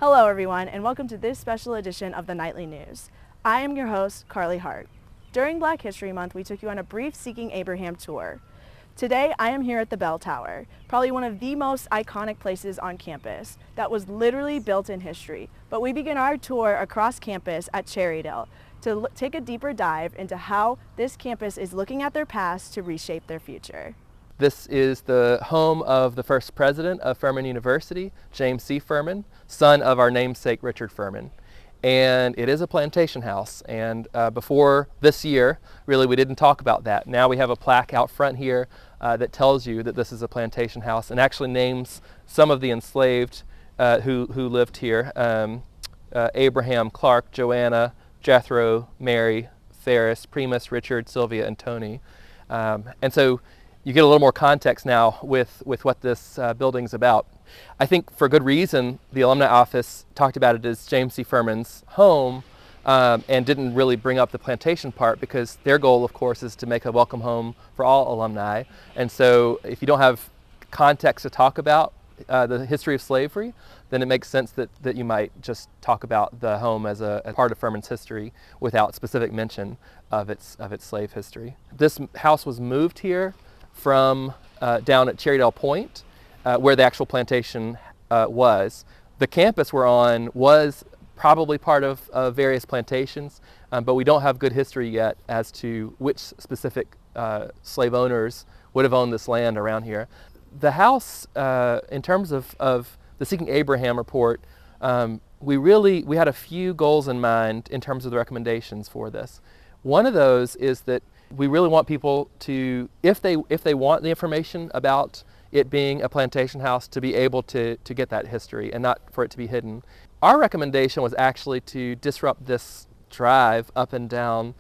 Hello everyone, and welcome to this special edition of the Nightly News. I am your host, Carly Hart. During Black History Month, we took you on a brief Seeking Abraham tour. Today, I am here at the Bell Tower, probably one of the most iconic places on campus that was literally built in history. But we begin our tour across campus at Cherrydale to take a deeper dive into how this campus is looking at their past to reshape their future. This is the home of the first president of Furman University, James C. Furman, son of our namesake Richard Furman. And it is a plantation house, and before this year, really we didn't talk about that. Now we have a plaque out front here that tells you that this is a plantation house and actually names some of the enslaved who lived here. Abraham, Clark, Joanna, Jethro, Mary, Ferris, Primus, Richard, Sylvia, and Tony. And so you get a little more context now with what this building's about. I think for good reason, the alumni office talked about it as James C. Furman's home and didn't really bring up the plantation part, because their goal, of course, is to make a welcome home for all alumni. And so if you don't have context to talk about the history of slavery, then it makes sense that you might just talk about the home as a part of Furman's history without specific mention of its slave history. This house was moved here from down at Cherrydale Point, where the actual plantation was. The campus we're on was probably part of various plantations, but we don't have good history yet as to which specific slave owners would have owned this land around here. The house, in terms of the Seeking Abraham report, we had a few goals in mind in terms of the recommendations for this. One of those is that we really want people to, if they want the information about it being a plantation house, to be able to get that history and not for it to be hidden. Our recommendation was actually to disrupt this drive up and down,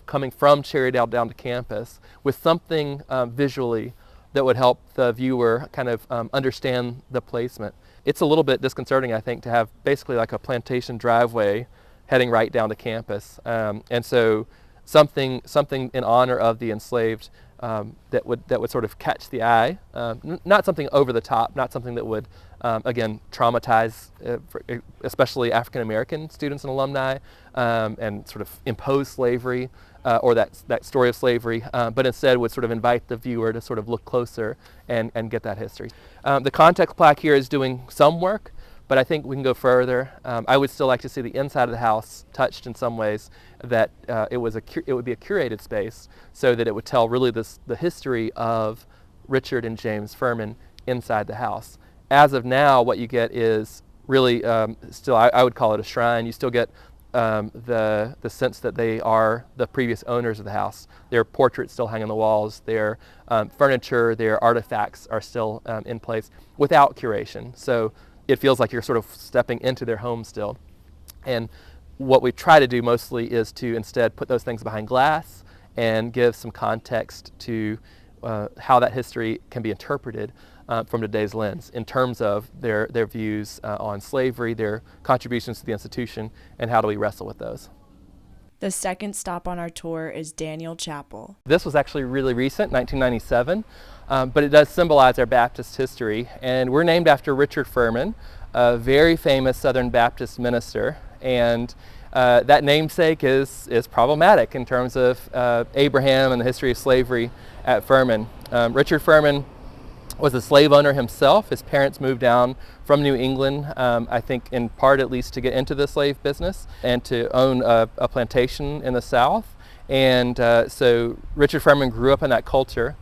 coming from Cherrydale down to campus, with something visually that would help the viewer kind of understand the placement. It's a little bit disconcerting, I think, to have basically like a plantation driveway heading right down to campus. And so something in honor of the enslaved that would sort of catch the eye, not something over the top, not something that would again traumatize especially African American students and alumni, and sort of impose slavery or that story of slavery, but instead would sort of invite the viewer to sort of look closer and get that history. The context plaque here is doing some work, but I think we can go further. I would still like to see the inside of the house touched in some ways, that it would be a curated space, so that it would tell really the history of Richard and James Furman inside the house. As of now, what you get is really still, I would call it a shrine. You still get the sense that they are the previous owners of the house. Their portraits still hang on the walls. Their furniture, their artifacts are still in place without curation. So it feels like you're sort of stepping into their home still. And what we try to do mostly is to instead put those things behind glass and give some context to how that history can be interpreted from today's lens in terms of their views on slavery, their contributions to the institution, and how do we wrestle with those. The second stop on our tour is Daniel Chapel. This was actually really recent, 1997, but it does symbolize our Baptist history. And we're named after Richard Furman, a very famous Southern Baptist minister. And that namesake is problematic in terms of Abraham and the history of slavery at Furman. Richard Furman was a slave owner himself. His parents moved down from New England, I think in part at least to get into the slave business and to own a plantation in the South. And so Richard Furman grew up in that culture.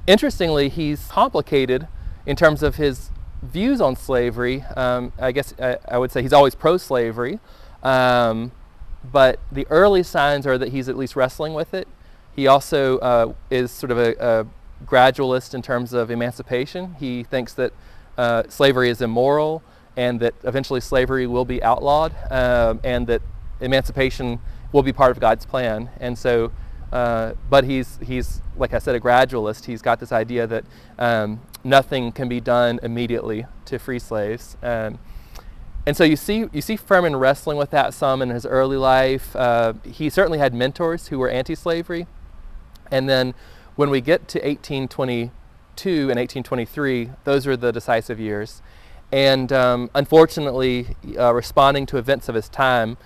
Interestingly, he's complicated in terms of his views on slavery. I guess I would say he's always pro-slavery, but the early signs are that he's at least wrestling with it. He also is sort of a gradualist in terms of emancipation. He thinks that slavery is immoral and that eventually slavery will be outlawed, and that emancipation will be part of God's plan. And so, but he's like I said, a gradualist. He's got this idea that nothing can be done immediately to free slaves. And so you see Furman wrestling with that some in his early life. He certainly had mentors who were anti-slavery. And then when we get to 1822 and 1823, those are the decisive years. And unfortunately, responding to events of his time,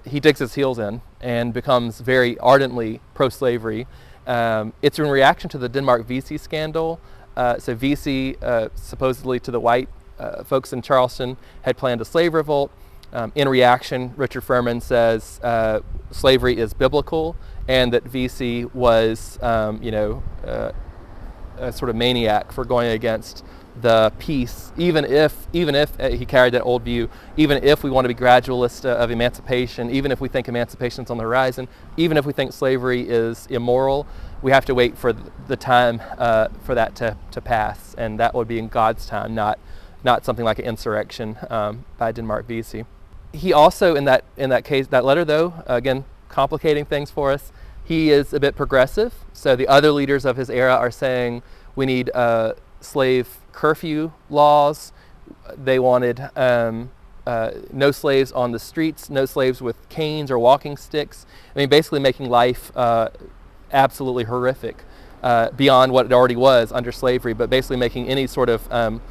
he digs his heels in and becomes very ardently pro-slavery. It's in reaction to the Denmark Vesey scandal. So Vesey, supposedly to the white folks in Charleston, had planned a slave revolt. In reaction, Richard Furman says slavery is biblical, and that Vesey was, a sort of maniac for going against the peace, even if he carried that old view, even if we want to be gradualist of emancipation, even if we think emancipation is on the horizon, even if we think slavery is immoral, we have to wait for the time for that to pass, and that would be in God's time, not something like an insurrection by Denmark Vesey. He also, in that case, that letter though, again complicating things for us, he is a bit progressive. So the other leaders of his era are saying we need slave curfew laws. They wanted no slaves on the streets, no slaves with canes or walking sticks. I mean, basically making life absolutely horrific beyond what it already was under slavery, but basically making any sort of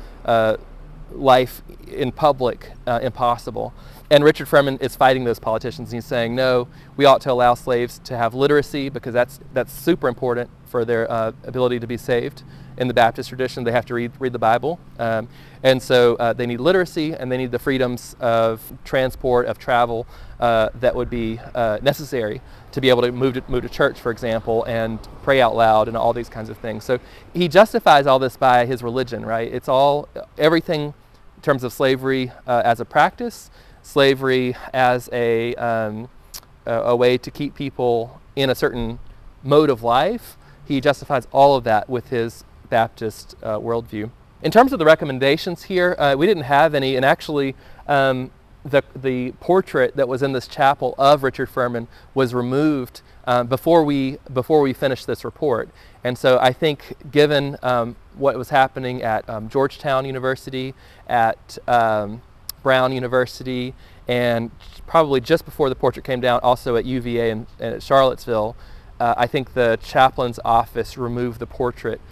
life in public impossible. And Richard Furman is fighting those politicians. He's saying, no, we ought to allow slaves to have literacy because that's super important for their ability to be saved. In the Baptist tradition, they have to read the Bible. And so they need literacy, and they need the freedoms of transport, of travel that would be necessary to be able to move to church, for example, and pray out loud and all these kinds of things. So he justifies all this by his religion, right? It's everything in terms of slavery as a practice, slavery as a way to keep people in a certain mode of life. He justifies all of that with his Baptist worldview. In terms of the recommendations here, we didn't have any, and actually the portrait that was in this chapel of Richard Furman was removed before we finished this report. And so I think given what was happening at Georgetown University, at Brown University, and probably just before the portrait came down, also at UVA and at Charlottesville, I think the chaplain's office removed the portrait,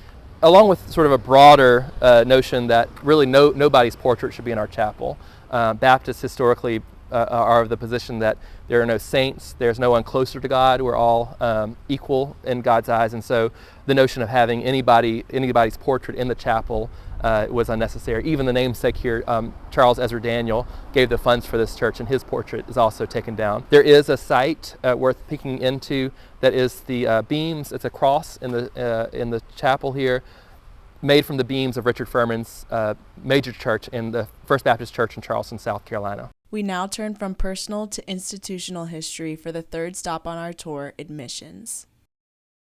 along with sort of a broader notion that really nobody's portrait should be in our chapel. Baptists historically are of the position that there are no saints, there's no one closer to God, we're all equal in God's eyes, and so the notion of having anybody's portrait in the chapel was unnecessary. Even the namesake here, Charles Ezra Daniel, gave the funds for this church, and his portrait is also taken down. There is a site worth peeking into that is the beams. It's a cross in the chapel here, made from the beams of Richard Furman's major church in the First Baptist Church in Charleston, South Carolina. We now turn from personal to institutional history for the third stop on our tour, admissions.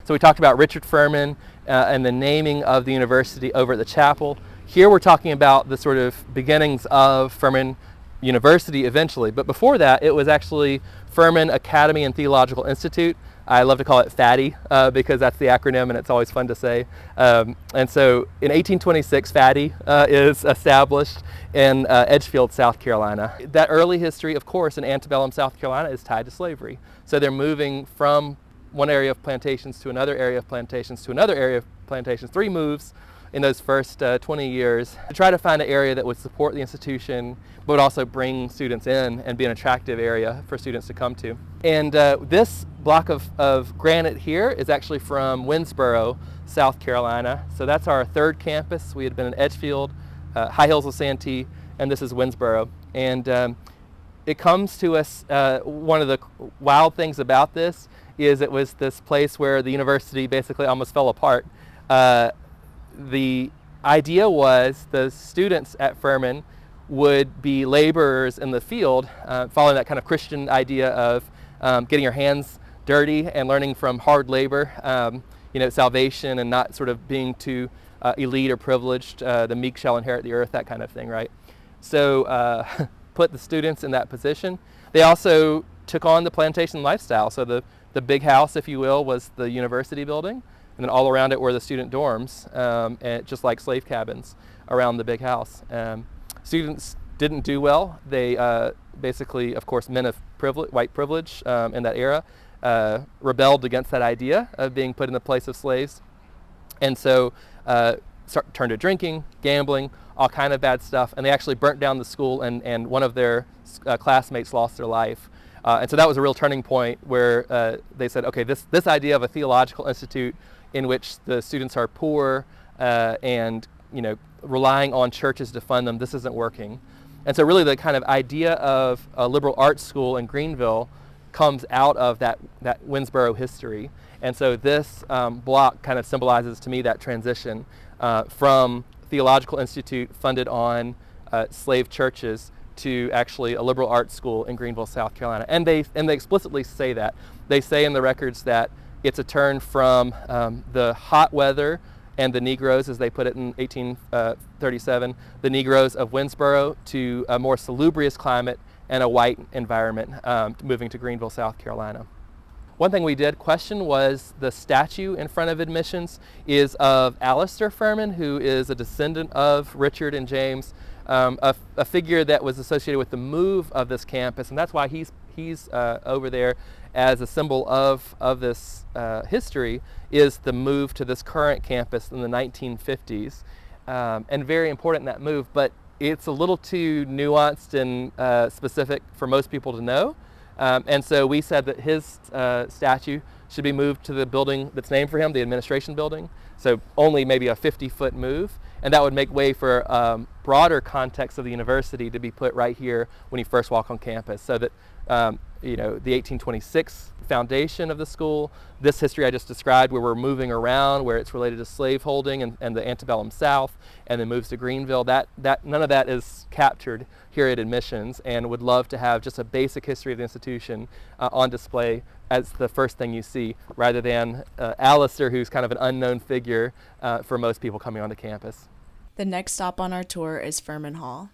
So we talked about Richard Furman and the naming of the university over at the chapel. Here we're talking about the sort of beginnings of Furman University eventually. But before that, it was actually Furman Academy and Theological Institute. I love to call it FATI because that's the acronym and it's always fun to say. And so in 1826, FATI is established in Edgefield, South Carolina. That early history, of course, in antebellum South Carolina is tied to slavery. So they're moving from one area of plantations to another area of plantations to another area of plantations, 3 moves in those first 20 years to try to find an area that would support the institution but would also bring students in and be an attractive area for students to come to. And this block of granite here is actually from Winnsboro, South Carolina. So that's our third campus. We had been in Edgefield, High Hills of Santee, and this is Winnsboro. And it comes to us, one of the wild things about this is it was this place where the university basically almost fell apart. The idea was the students at Furman would be laborers in the field, following that kind of Christian idea of getting your hands dirty and learning from hard labor, salvation and not sort of being too elite or privileged, the meek shall inherit the earth, that kind of thing, right? So put the students in that position. They also took on the plantation lifestyle. So the big house, if you will, was the university building, and then all around it were the student dorms, and just like slave cabins around the big house. Students didn't do well. They basically, of course, men of white privilege in that era rebelled against that idea of being put in the place of slaves. And so turned to drinking, gambling, all kind of bad stuff, and they actually burnt down the school, and one of their classmates lost their life. And so that was a real turning point where they said, okay, this idea of a theological institute in which the students are poor and relying on churches to fund them, this isn't working. And so really the kind of idea of a liberal arts school in Greenville comes out of that Winnsboro history. And so this block kind of symbolizes to me that transition from theological institute funded on slave churches to actually a liberal arts school in Greenville, South Carolina. And they explicitly say that. They say in the records that it's a turn from the hot weather and the Negroes, as they put it in 1837, the Negroes of Winnsboro, to a more salubrious climate and a white environment, moving to Greenville, South Carolina. One thing we did question was the statue in front of admissions is of Alistair Furman, who is a descendant of Richard and James, a figure that was associated with the move of this campus, and that's why he's over there as a symbol of this history, is the move to this current campus in the 1950s, and very important in that move, but it's a little too nuanced and specific for most people to know. And so we said that his statue should be moved to the building that's named for him, the administration building. So only maybe a 50-foot move, and that would make way for broader context of the university to be put right here when you first walk on campus, so that the 1826 foundation of the school, this history I just described where we're moving around, where it's related to slaveholding and the antebellum South, and then moves to Greenville, that none of that is captured here at admissions, and would love to have just a basic history of the institution on display as the first thing you see, rather than Alistair, who's kind of an unknown figure for most people coming onto campus. The next stop on our tour is Furman Hall.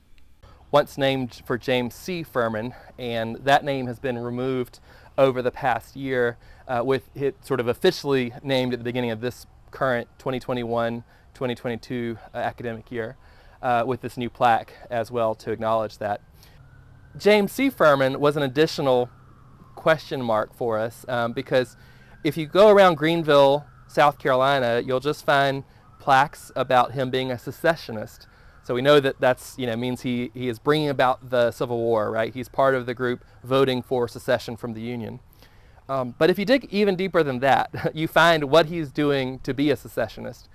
Once named for James C. Furman, and that name has been removed over the past year, with it sort of officially named at the beginning of this current 2021-2022 academic year, with this new plaque as well to acknowledge that. James C. Furman was an additional question mark for us, because if you go around Greenville, South Carolina, you'll just find plaques about him being a secessionist. So we know that that's means he is bringing about the Civil War, right? He's part of the group voting for secession from the Union. But if you dig even deeper than that, you find what he's doing to be a secessionist.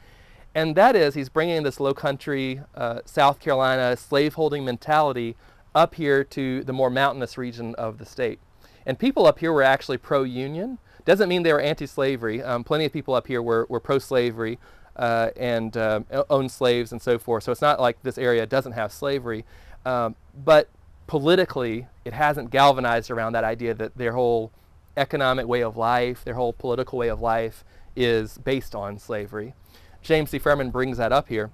And that is, he's bringing this low country, South Carolina slaveholding mentality up here to the more mountainous region of the state. And people up here were actually pro-union. Doesn't mean they were anti-slavery. Plenty of people up here were pro-slavery and owned slaves and so forth. So it's not like this area doesn't have slavery. But politically, it hasn't galvanized around that idea that their whole economic way of life, their whole political way of life is based on slavery. James C. Furman brings that up here.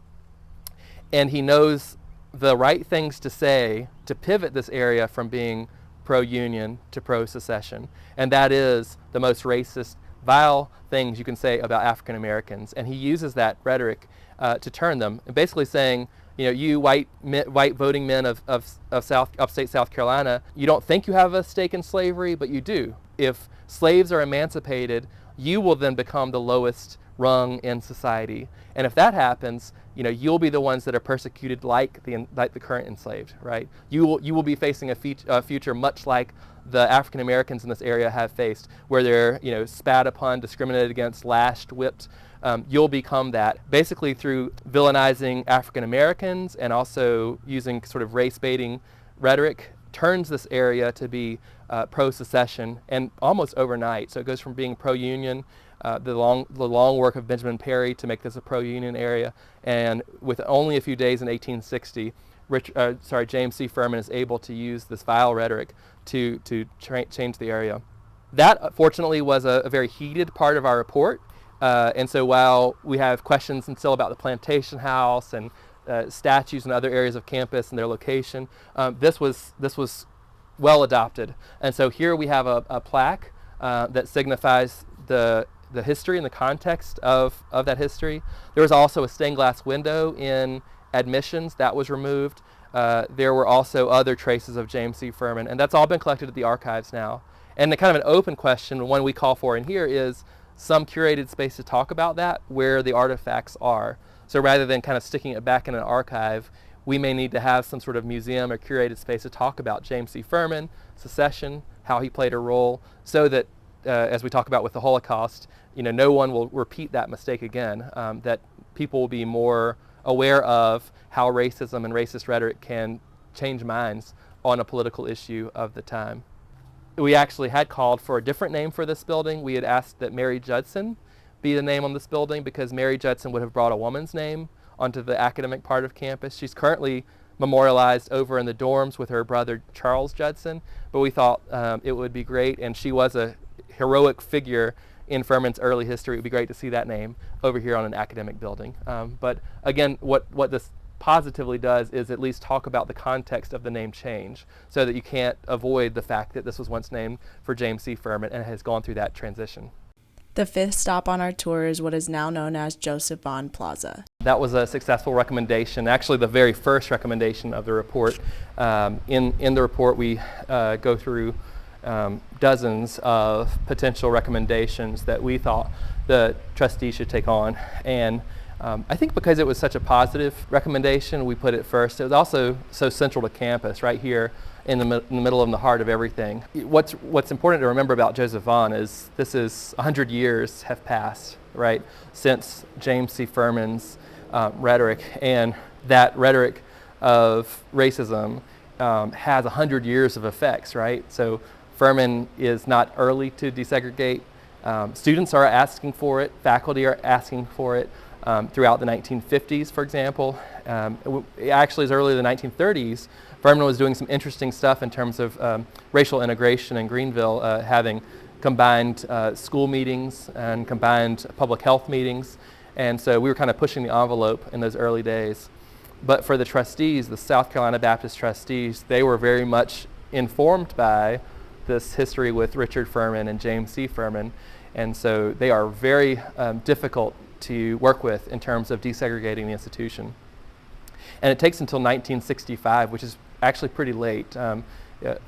And he knows the right things to say to pivot this area from being pro-union to pro-secession. And that is the most racist, vile things you can say about African Americans. And he uses that rhetoric to turn them, and basically saying, you white voting men of upstate South Carolina, you don't think you have a stake in slavery, but you do. If slaves are emancipated, you will then become the lowest rung in society. And if that happens, you'll be the ones that are persecuted like the current enslaved, right? You will be facing a future much like the African Americans in this area have faced, where they're spat upon, discriminated against, lashed, whipped. You'll become that basically through villainizing African Americans and also using sort of race baiting rhetoric. Turns this area to be pro-secession, and almost overnight. So it goes from being pro-union, the long work of Benjamin Perry to make this a pro-union area, and with only a few days in 1860, James C. Furman is able to use this vile rhetoric to change the area. That, fortunately, was a very heated part of our report, and so while we have questions still about the plantation house and statues in other areas of campus and their location, this was well adopted. And so here we have a plaque that signifies the history and the context of that history. There was also a stained glass window in admissions that was removed. There were also other traces of James C. Furman, and that's all been collected at the archives now. And the kind of an open question, one we call for in here, is some curated space to talk about that, where the artifacts are. So rather than kind of sticking it back in an archive, we may need to have some sort of museum or curated space to talk about James C. Furman, secession, how he played a role, so that as we talk about with the Holocaust, no one will repeat that mistake again, that people will be more aware of how racism and racist rhetoric can change minds on a political issue of the time. We actually had called for a different name for this building. We had asked that Mary Judson be the name on this building because Mary Judson would have brought a woman's name onto the academic part of campus. She's currently memorialized over in the dorms with her brother Charles Judson, but we thought it would be great, and she was a heroic figure in Furman's early history. It would be great to see that name over here on an academic building. But again, what this positively does is at least talk about the context of the name change, so that you can't avoid the fact that this was once named for James C. Furman and has gone through that transition. The fifth stop on our tour is what is now known as Joseph Vaughn Plaza. That was a successful recommendation, actually the very first recommendation of the report. In the report we go through dozens of potential recommendations that we thought the trustees should take on, and I think because it was such a positive recommendation, we put it first. It was also so central to campus, right here in the middle, in the heart of everything. What's important to remember about Joseph Vaughn is this is 100 years have passed, right, since James C. Furman's rhetoric, and that rhetoric of racism has 100 years of effects, right? So Furman is not early to desegregate. Students are asking for it, faculty are asking for it. Throughout the 1950s, for example. Actually, as early as the 1930s, Furman was doing some interesting stuff in terms of racial integration in Greenville, having combined school meetings and combined public health meetings. And so we were kind of pushing the envelope in those early days. But for the trustees, the South Carolina Baptist trustees, they were very much informed by this history with Richard Furman and James C. Furman. And so they are very difficult to work with in terms of desegregating the institution. And it takes until 1965, which is actually pretty late.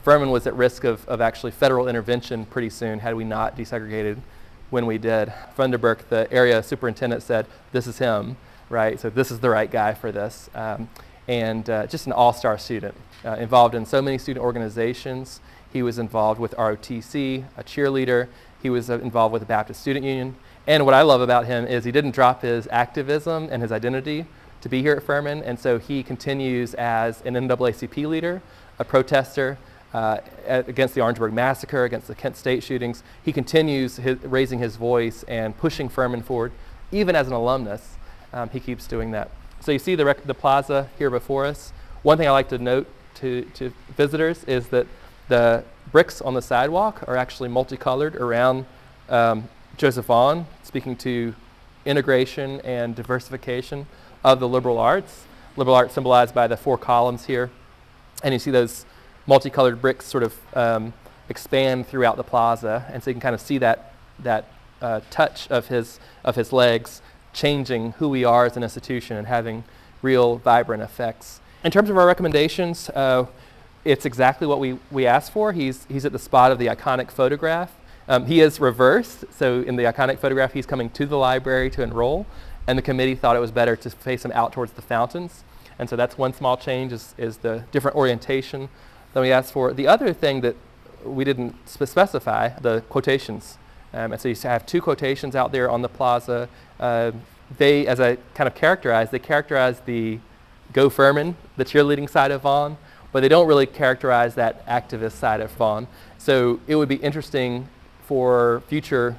Furman was at risk of actually federal intervention pretty soon had we not desegregated when we did. Funderburk, the area superintendent, said, this is him, right? So this is the right guy for this. And just an all-star student, involved in so many student organizations. He was involved with ROTC, a cheerleader. He was involved with the Baptist Student Union. And what I love about him is he didn't drop his activism and his identity to be here at Furman, and so he continues as an NAACP leader, a protester against the Orangeburg Massacre, against the Kent State shootings. He continues raising his voice and pushing Furman forward. Even as an alumnus, he keeps doing that. So you see the plaza here before us. One thing I like to note to visitors is that the bricks on the sidewalk are actually multicolored around Joseph Vaughn, speaking to integration and diversification of the liberal arts. Liberal arts symbolized by the 4 columns here. And you see those multicolored bricks sort of expand throughout the plaza. And so you can kind of see that touch of his legs changing who we are as an institution and having real vibrant effects. In terms of our recommendations, it's exactly what we asked for. He's at the spot of the iconic photograph. He is reversed, so in the iconic photograph he's coming to the library to enroll, and the committee thought it was better to face him out towards the fountains. And so that's one small change, is the different orientation that we asked for. The other thing that we didn't specify, the quotations. And so you have 2 quotations out there on the plaza. They, as I kind of characterize the Go Furman, the cheerleading side of Vaughn, but they don't really characterize that activist side of Vaughn. So it would be interesting for future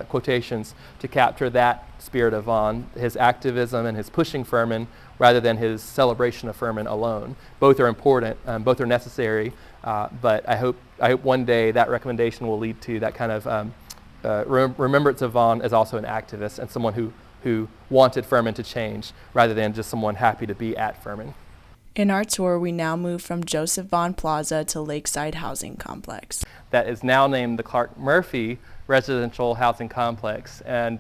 quotations to capture that spirit of Vaughn, his activism and his pushing Furman, rather than his celebration of Furman alone. Both are important, both are necessary, but I hope one day that recommendation will lead to that kind of remembrance of Vaughn as also an activist and someone who wanted Furman to change, rather than just someone happy to be at Furman. In our tour, we now move from Joseph Vaughn Plaza to Lakeside Housing Complex. That is now named the Clark Murphy Residential Housing Complex. And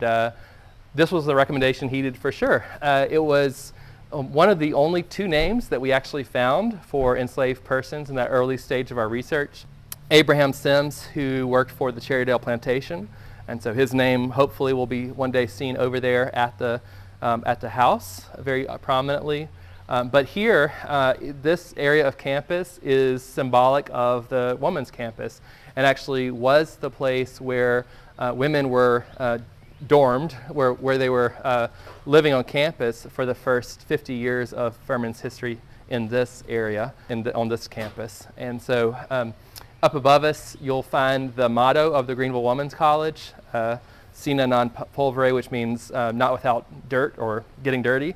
this was the recommendation he did for sure. It was one of the only 2 names that we actually found for enslaved persons in that early stage of our research. Abraham Sims, who worked for the Cherrydale plantation, and so his name hopefully will be one day seen over there at the at the house very prominently. But here, this area of campus is symbolic of the women's campus, and actually was the place where women were dormed, where they were living on campus for the first 50 years of Furman's history in this area, on this campus. And so up above us, you'll find the motto of the Greenville Women's College, Sine non pulvere, which means not without dirt or getting dirty,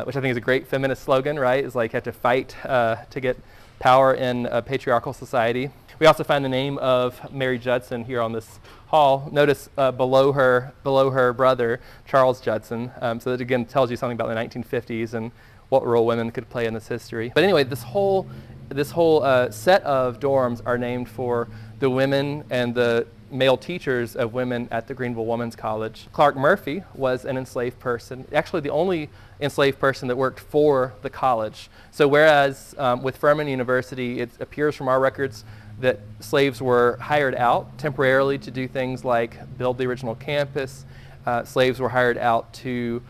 which I think is a great feminist slogan, right? It's like you have to fight to get power in a patriarchal society. We also find the name of Mary Judson here on this hall. Notice below her brother, Charles Judson. So that again tells you something about the 1950s and what role women could play in this history. But anyway, this whole set of dorms are named for the women and the male teachers of women at the Greenville Women's College. Clark Murphy was an enslaved person, actually the only enslaved person that worked for the college. So whereas with Furman University, it appears from our records that slaves were hired out temporarily to do things like build the original campus, slaves were hired out to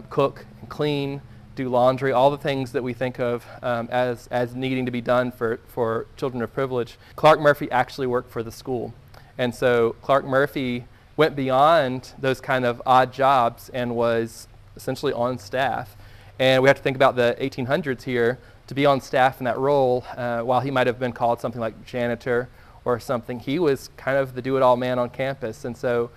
cook and clean, do laundry, all the things that we think of as needing to be done for children of privilege. Clark Murphy actually worked for the school. And so Clark Murphy went beyond those kind of odd jobs and was essentially on staff. And we have to think about the 1800s here. To be on staff in that role, while he might have been called something like janitor or something, he was kind of the do-it-all man on campus. And so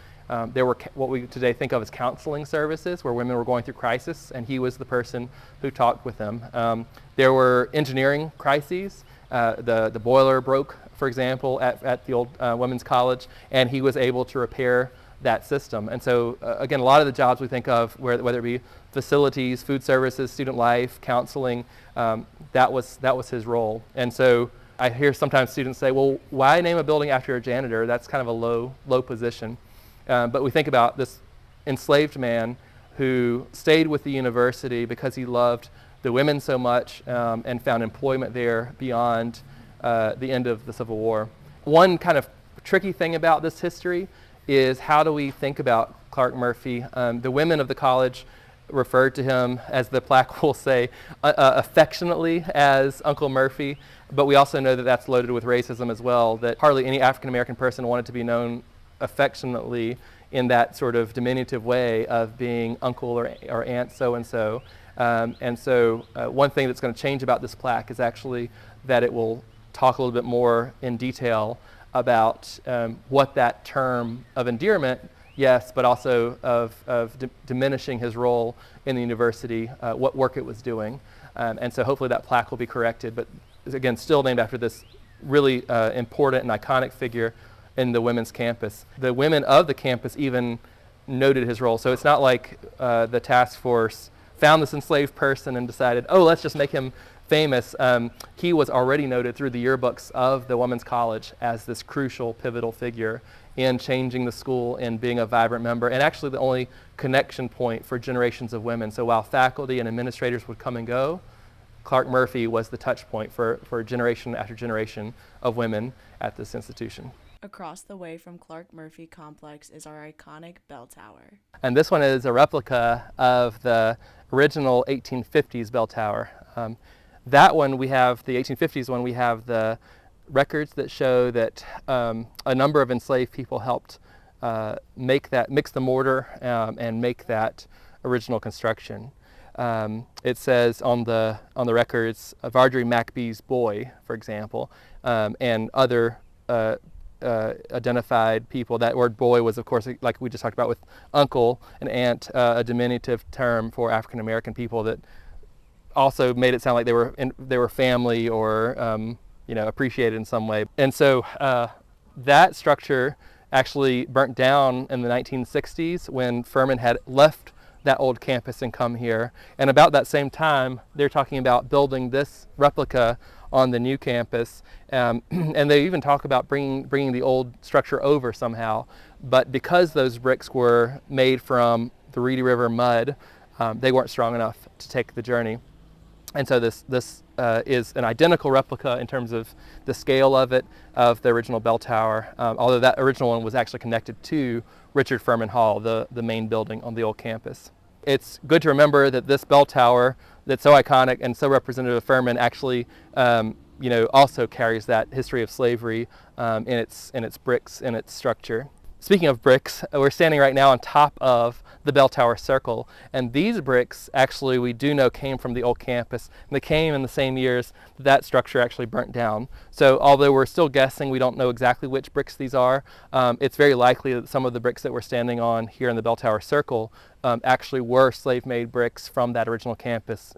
there were what we today think of as counseling services where women were going through crisis, and he was the person who talked with them. There were engineering crises. The boiler broke, for example, at the old women's college, and he was able to repair that system. And so again, a lot of the jobs we think of, whether it be facilities, food services, student life, counseling, that was his role. And so I hear sometimes students say, well, why name a building after a janitor? That's kind of a low position. But we think about this enslaved man who stayed with the university because he loved the women so much and found employment there beyond the end of the Civil War. One kind of tricky thing about this history is how do we think about Clark Murphy? The women of the college referred to him, as the plaque will say, affectionately as Uncle Murphy, but we also know that that's loaded with racism as well, that hardly any African American person wanted to be known affectionately in that sort of diminutive way of being uncle or aunt so-and-so. And so one thing that's going to change about this plaque is actually that it will talk a little bit more in detail about what that term of endearment, yes, but also of diminishing his role in the university, what work it was doing. And so hopefully that plaque will be corrected, but again, still named after this really important and iconic figure in the women's campus. The women of the campus even noted his role. So it's not like the task force found this enslaved person and decided, oh, let's just make him famous. He was already noted through the yearbooks of the Women's College as this crucial, pivotal figure in changing the school and being a vibrant member, and actually the only connection point for generations of women. So while faculty and administrators would come and go, Clark Murphy was the touch point for generation after generation of women at this institution. Across the way from Clark Murphy Complex is our iconic bell tower. And this one is a replica of the original 1850s bell tower. That one, we have the 1850s one, we have the records that show that a number of enslaved people helped mix the mortar and make that original construction. It says on the records, Vardry Macbee's boy, for example, and other identified people. That word boy was, of course, like we just talked about with uncle and aunt, a diminutive term for African American people that also made it sound like they were family or appreciated in some way. And so that structure actually burnt down in the 1960s when Furman had left that old campus and come here. And about that same time, they're talking about building this replica on the new campus. And they even talk about bringing the old structure over somehow. But because those bricks were made from the Reedy River mud, they weren't strong enough to take the journey. And so this is an identical replica in terms of the scale of it, of the original bell tower, although that original one was actually connected to Richard Furman Hall, the main building on the old campus. It's good to remember that this bell tower that's so iconic and so representative of Furman actually also carries that history of slavery in its bricks, in its structure. Speaking of bricks, we're standing right now on top of the bell tower circle, and these bricks actually we do know came from the old campus, and they came in the same years that structure actually burnt down. So although we're still guessing, we don't know exactly which bricks these are, it's very likely that some of the bricks that we're standing on here in the bell tower circle actually were slave-made bricks from that original campus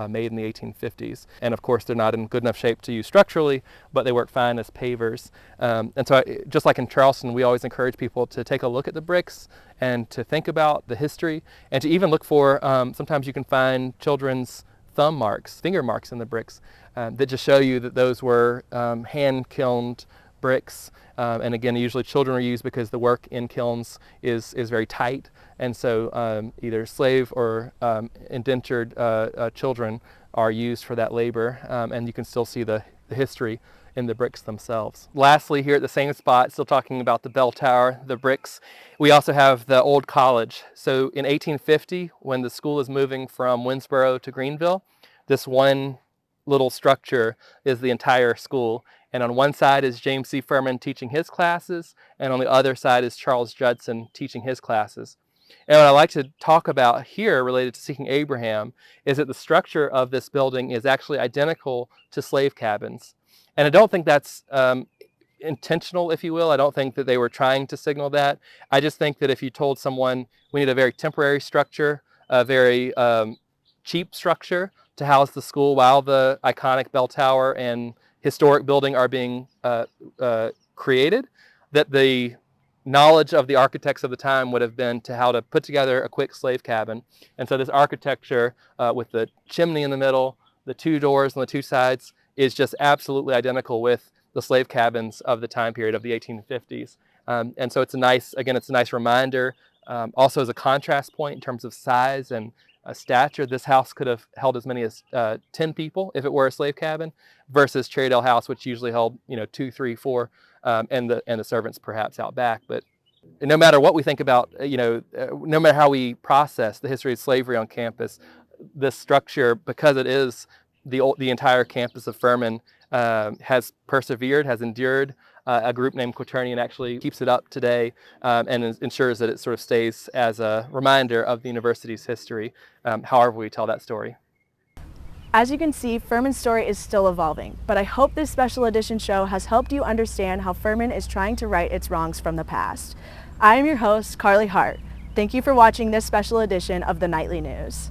made in the 1850s. And of course they're not in good enough shape to use structurally, but they work fine as pavers. And so just like in Charleston, we always encourage people to take a look at the bricks and to think about the history, and to even look for, sometimes you can find children's thumb marks, finger marks in the bricks that just show you that those were hand-kilned bricks. And again, usually children are used because the work in kilns is very tight, and so either slave or indentured children are used for that labor, and you can still see the history in the bricks themselves. Lastly, here at the same spot, still talking about the bell tower, the bricks, we also have the old college. So in 1850, when the school is moving from Winsboro to Greenville, this one little structure is the entire school. And on one side is James C. Furman teaching his classes, and on the other side is Charles Judson teaching his classes. And what I like to talk about here related to Seeking Abraham is that the structure of this building is actually identical to slave cabins. And I don't think that's intentional, if you will. I don't think that they were trying to signal that. I just think that if you told someone we need a very temporary structure, a very cheap structure to house the school while the iconic bell tower and historic building are being created, that the knowledge of the architects of the time would have been to how to put together a quick slave cabin. And so this architecture with the chimney in the middle, the two doors on the two sides, is just absolutely identical with the slave cabins of the time period of the 1850s. And so it's a nice reminder. Also as a contrast point in terms of size and stature, this house could have held as many as 10 people if it were a slave cabin, versus Cherrydale House, which usually held 2, 3, 4, and the servants perhaps out back. But no matter what we think about, no matter how we process the history of slavery on campus, this structure, because it is the entire campus of Furman, has persevered, has endured. A group named Quaternion actually keeps it up today and ensures that it sort of stays as a reminder of the university's history, however we tell that story. As you can see, Furman's story is still evolving, but I hope this special edition show has helped you understand how Furman is trying to right its wrongs from the past. I am your host, Carly Hart. Thank you for watching this special edition of the Nightly News.